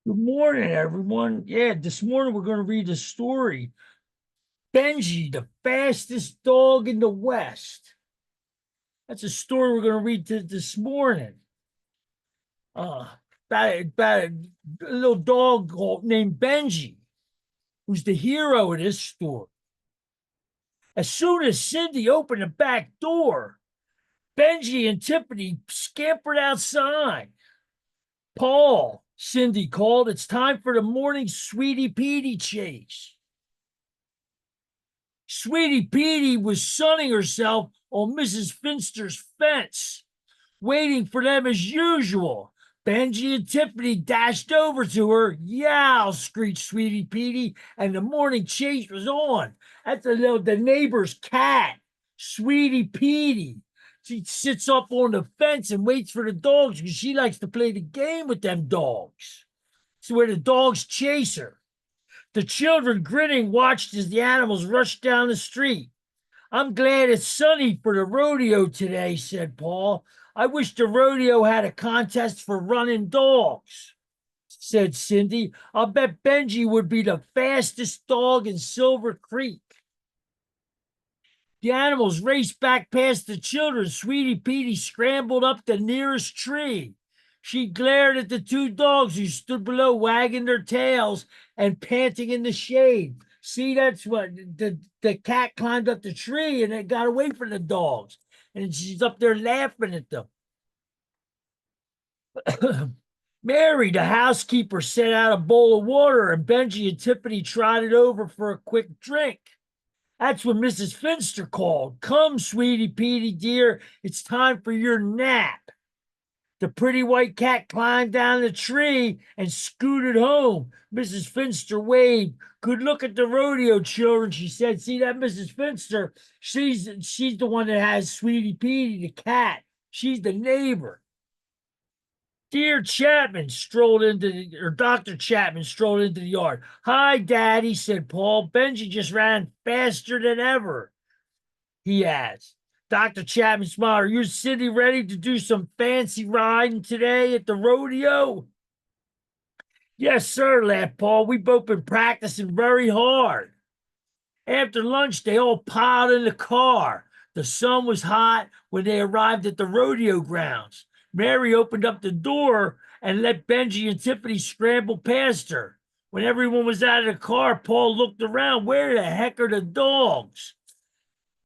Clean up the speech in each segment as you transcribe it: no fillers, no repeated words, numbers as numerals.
Good morning, everyone. Yeah, this morning we're going to read the story Benji, the fastest dog in the West. That's a story we're going to read this morning. Uh, about a little dog named Benji, who's the hero of this story. As soon as Cindy opened the back door, Benji and Tiffany scampered outside. Paul, Cindy called, it's time for the morning sweetie Petey chase. Sweetie Petey was sunning herself on Mrs. Finster's fence, waiting for them as usual. Benji and Tiffany dashed over to her. Yow, screeched Sweetie Petey, and the morning chase was on. That's the neighbor's cat, Sweetie Petey. She sits up on the fence and waits for the dogs because she likes to play the game with them dogs. It's where the dogs chase her. The children, grinning, watched as the animals rushed down the street. I'm glad it's sunny for the rodeo today, said Paul. I wish the rodeo had a contest for running dogs, said Cindy. I'll bet Benji would be the fastest dog in Silver Creek. The animals raced back past the children. Sweetie Petey scrambled up the nearest tree. She glared at the two dogs who stood below, wagging their tails and panting in the shade. See, that's what the cat climbed up the tree and it got away from the dogs. And she's up there laughing at them. Mary, the housekeeper, set out a bowl of water, and Benji and Tiffany trotted over for a quick drink. That's when Mrs. Finster called. Come, Sweetie Petey, dear, it's time for your nap. The pretty white cat climbed down the tree and scooted home. Mrs. Finster waved. Good look at the rodeo, children, she said. See that Mrs. Finster? She's the one that has Sweetie Petey, the cat. She's the neighbor. Dear Chapman strolled or Dr. Chapman strolled into the yard. Hi, Daddy, said Paul. Benji just ran faster than ever, he asked. Dr. Chapman smiled. Are you and Cindy ready to do some fancy riding today at the rodeo? Yes, sir, laughed Paul. We've both been practicing very hard. After lunch, they all piled in the car. The sun was hot when they arrived at the rodeo grounds. Mary opened up the door and let Benji and Tiffany scramble past her. When everyone was out of the car, Paul looked around. Where the heck are the dogs?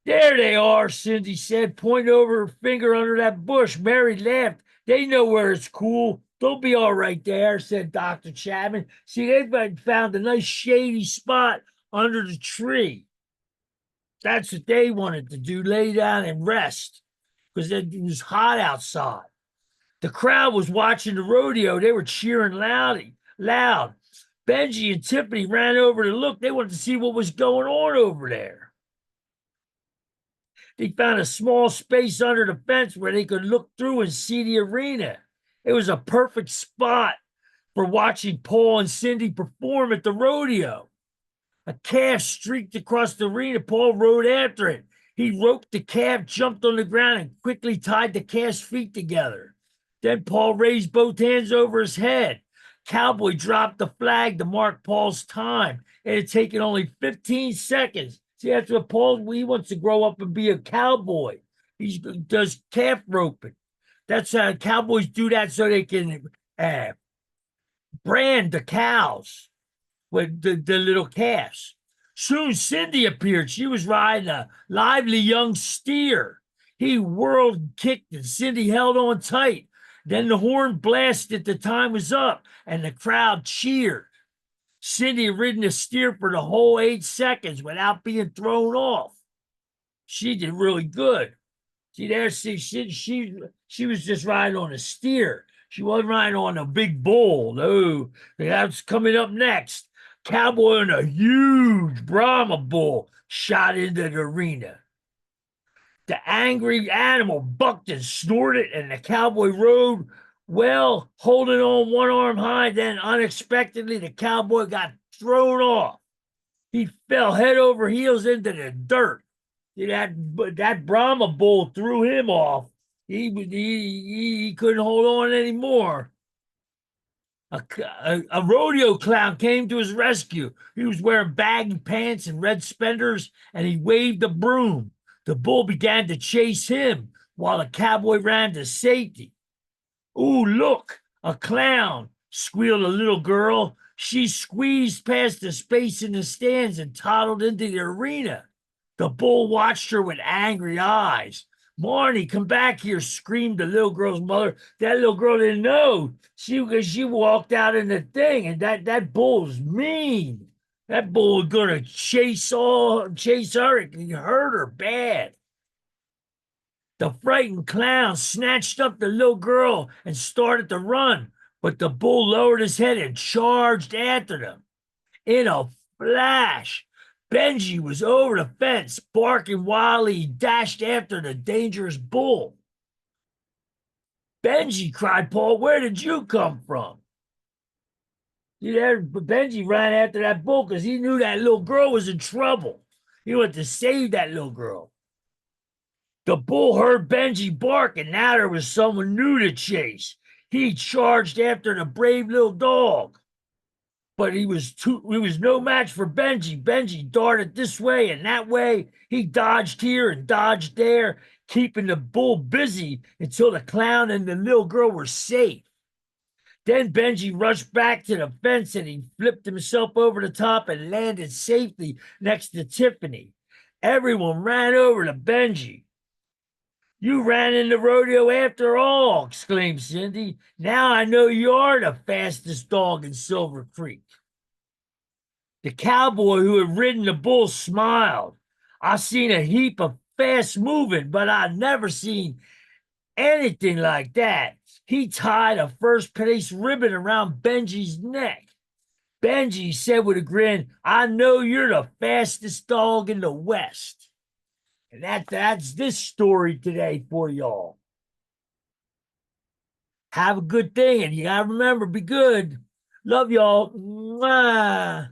There they are, Cindy said, pointing over her finger under that bush. Mary laughed. They know where it's cool. They'll be all right there, said Dr. Chapman. See, they've found a nice shady spot under the tree. That's what they wanted to do, lay down and rest, because it was hot outside. The crowd was watching the rodeo. They were cheering loud. Benji and Tiffany ran over to look. They wanted to see what was going on over there. They found a small space under the fence where they could look through and see the arena. It was a perfect spot for watching Paul and Cindy perform at the rodeo. A calf streaked across the arena. Paul rode after it. He roped the calf, jumped on the ground, and quickly tied the calf's feet together. Then Paul raised both hands over his head. Cowboy dropped the flag to mark Paul's time. It had taken only 15 seconds. See, that's what he wants to grow up and be a cowboy. He does calf roping. That's how cowboys do that so they can brand the cows with the little calves. Soon Cindy appeared. She was riding a lively young steer. He whirled and kicked, and Cindy held on tight. Then the horn blasted. The time was up, and the crowd cheered. Cindy had ridden the steer for the whole 8 seconds without being thrown off. She did really good. See there, she was just riding on a steer. She wasn't riding on a big bull. No, that's coming up next. Cowboy on a huge Brahma bull shot into the arena. The angry animal bucked and snorted, and the cowboy rode well, holding on one arm high. Then, unexpectedly, the cowboy got thrown off. He fell head over heels into the dirt. That Brahma bull threw him off. He couldn't hold on anymore. A rodeo clown came to his rescue. He was wearing baggy pants and red spenders, and he waved a broom. The bull began to chase him while the cowboy ran to safety. Ooh, look, a clown, squealed a little girl. She squeezed past the space in the stands and toddled into the arena. The bull watched her with angry eyes. Marnie, come back here, screamed the little girl's mother. That little girl didn't know. She walked out in the thing, and that bull's mean. That bull was gonna chase her and hurt her bad. The frightened clown snatched up the little girl and started to run, but the bull lowered his head and charged after them. In a flash, Benji was over the fence, barking wildly. He dashed after the dangerous bull. Benji, cried Paul, where did you come from? Benji ran after that bull because he knew that little girl was in trouble. He wanted to save that little girl. The bull heard Benji bark, and now there was someone new to chase. He charged after the brave little dog. But he was no match for Benji. Benji darted this way and that way. He dodged here and dodged there, keeping the bull busy until the clown and the little girl were safe. Then Benji rushed back to the fence and he flipped himself over the top and landed safely next to Tiffany. Everyone ran over to Benji. You ran in the rodeo after all, exclaimed Cindy. Now I know you're the fastest dog in Silver Creek. The cowboy who had ridden the bull smiled. I seen a heap of fast moving, but I never seen anything like that. He tied a first place ribbon around Benji's neck. Benji said with a grin, I know you're the fastest dog in the West. And that's this story today for y'all. Have a good thing, and you gotta remember, be good. Love y'all. Mwah.